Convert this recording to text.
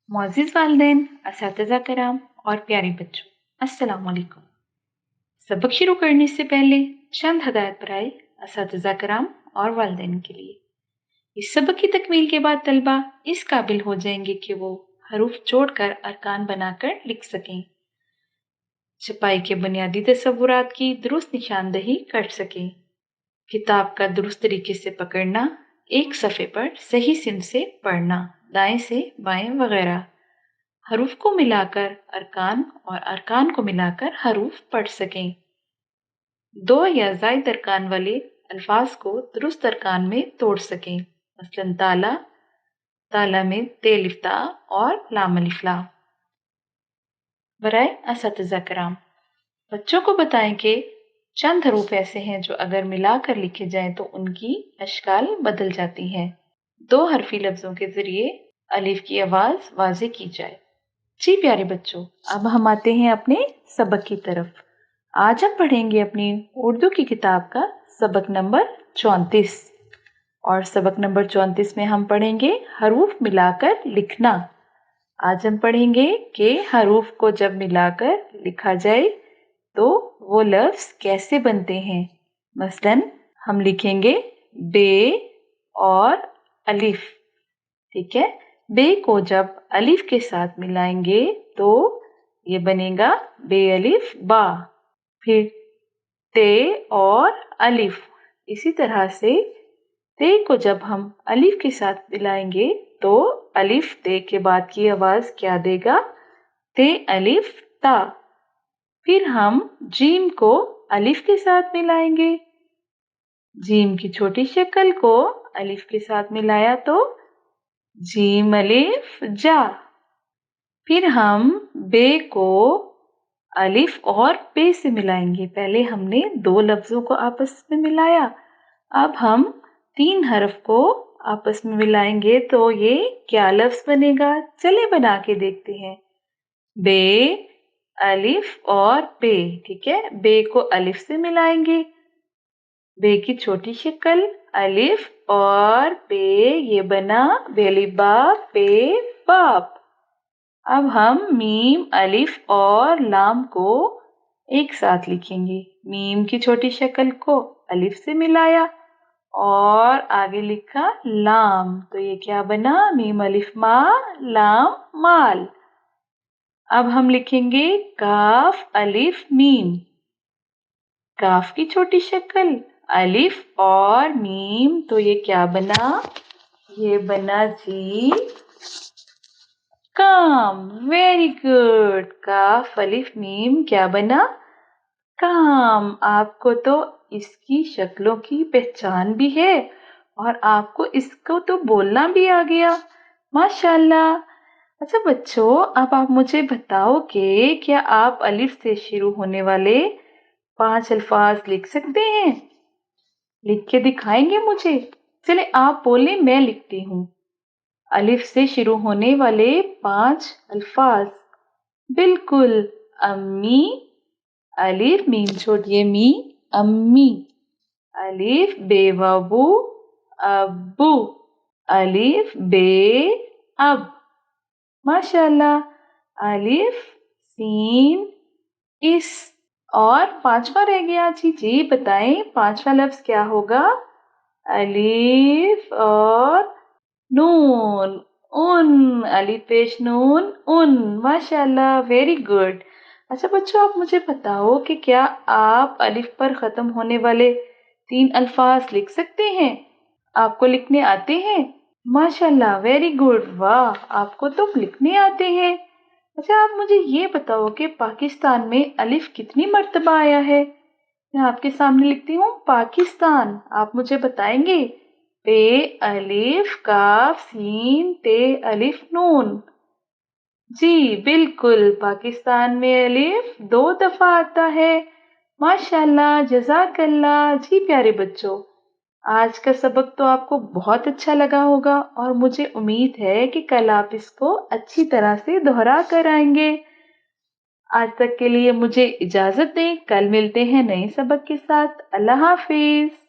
मुअज़्ज़िज़ वालिदैन, असातिज़ा किराम और प्यारे बच्चों, अस्सलाम वालेकुम। सबक शुरू करने से पहले चंद हदायत बराए असातिज़ा किराम और वालिदैन के लिए। इस सबक की तकमील के बाद तलबा इस काबिल हो जाएंगे कि वो हरूफ जोड़कर अरकान बनाकर लिख सकें, छपाई के बुनियादी तसव्वुरात की दुरुस्त निशानदही कर सकें, किताब का दुरुस्त तरीके से पकड़ना, एक सफ़े पर सही सिंध से पढ़ना, दाएं से बाएं वगैरह, हरूफ को मिलाकर अरकान और अरकान को मिलाकर हरूफ पढ़ सकें, दो या ज़ायद अरकान वाले अल्फाज को दुरुस्त अरकान में तोड़ सकें, मसलन ताला, ताला में ते लिफ्ता और लाम अलिफ ला। बराए असातिज़ा किराम, बच्चों को बताएं कि चंद हरूफ ऐसे हैं जो अगर मिलाकर लिखे जाएं तो उनकी अशकाल बदल जाती है। दो हरफी लफ्जों के जरिए अलिफ की आवाज वाज़े की जाए। जी प्यारे बच्चों, अब हम आते हैं अपने सबक की तरफ। आज हम पढ़ेंगे अपनी उर्दू की किताब का सबक नंबर 34 और सबक नंबर 34 में हम पढ़ेंगे हरूफ मिलाकर लिखना। आज हम पढ़ेंगे कि हरूफ को जब मिलाकर लिखा जाए तो वो लफ्ज कैसे बनते हैं। मसलन हम लिखेंगे बे और अलिफ, ठीक है। बे को जब अलिफ के साथ मिलाएंगे तो ये बनेगा बे अलिफ बा। फिर ते और अलिफ, इसी तरह से ते को जब हम अलिफ के साथ मिलाएंगे तो अलिफ ते के बाद की आवाज क्या देगा, ते अलिफ ता। फिर हम जीम को अलिफ के साथ मिलाएंगे, जीम की छोटी शक्ल को अलिफ के साथ मिलाया तो जीम अलिफ जा। फिर हम बे को अलिफ और पे से मिलाएंगे। पहले हमने दो लफ्जों को आपस में मिलाया, अब हम तीन हरफ को आपस में मिलाएंगे तो ये क्या लफ्ज बनेगा, चले बना के देखते हैं। बे अलिफ और पे, ठीक है। बे को अलिफ से मिलाएंगे, बे की छोटी शक्ल अलिफ और पे, ये बना बेलिबा पे बाप। अब हम मीम अलिफ और लाम को एक साथ लिखेंगे। मीम की छोटी शक्ल को अलिफ से मिलाया और आगे लिखा लाम, तो ये क्या बना, मीम अलिफ मा लाम माल। अब हम लिखेंगे काफ अलिफ मीम, काफ की छोटी शक्ल अलिफ और मीम, तो ये क्या बना, ये बना जी काम। वेरी गुड, काफ अलिफ मीम क्या बना, काम। आपको तो इसकी शक्लों की पहचान भी है और आपको इसको तो बोलना भी आ गया, माशाल्लाह। अच्छा बच्चों, अब आप मुझे बताओ कि क्या आप अलिफ से शुरू होने वाले 5 अल्फाज लिख सकते हैं? लिख के दिखाएंगे मुझे? चले आप बोले, मैं लिखती हूँ। अलिफ से शुरू होने वाले 5 अल्फाज। बिल्कुल, अम्मी, अलिफ मीम छोड़िए मी, अम्मी। अलिफ बेवाबू, अब्बू। अलिफ बे अब, माशाल्लाह। अलिफ सीन इस। और पांचवा रह गया जी, जी बताएं पांचवा लफ्ज क्या होगा? अलिफ और नून, उन। अलिफ पेश नून उन, माशाल्लाह, वेरी गुड। अच्छा बच्चों, आप मुझे बताओ कि क्या आप अलिफ पर खत्म होने वाले 3 अल्फाज लिख सकते हैं? आपको लिखने आते हैं? माशाल्लाह, वेरी गुड, वाह, आपको तो लिखने आते हैं। अच्छा आप मुझे ये बताओ कि पाकिस्तान में अलिफ कितनी मर्तबा आया है? मैं आपके सामने लिखती हूँ पाकिस्तान, आप मुझे बताएंगे? पे अलिफ काफ सीन ते अलिफ नून। जी बिल्कुल, पाकिस्तान में अलिफ 2 दफा आता है। माशाल्लाह, जज़ाकल्लाह। जी प्यारे बच्चों, आज का सबक तो आपको बहुत अच्छा लगा होगा और मुझे उम्मीद है कि कल आप इसको अच्छी तरह से दोहरा कर आएंगे। آج تک کے لیے مجھے اجازت دیں، کل ملتے ہیں نئے سبق کے ساتھ۔ اللہ حافظ۔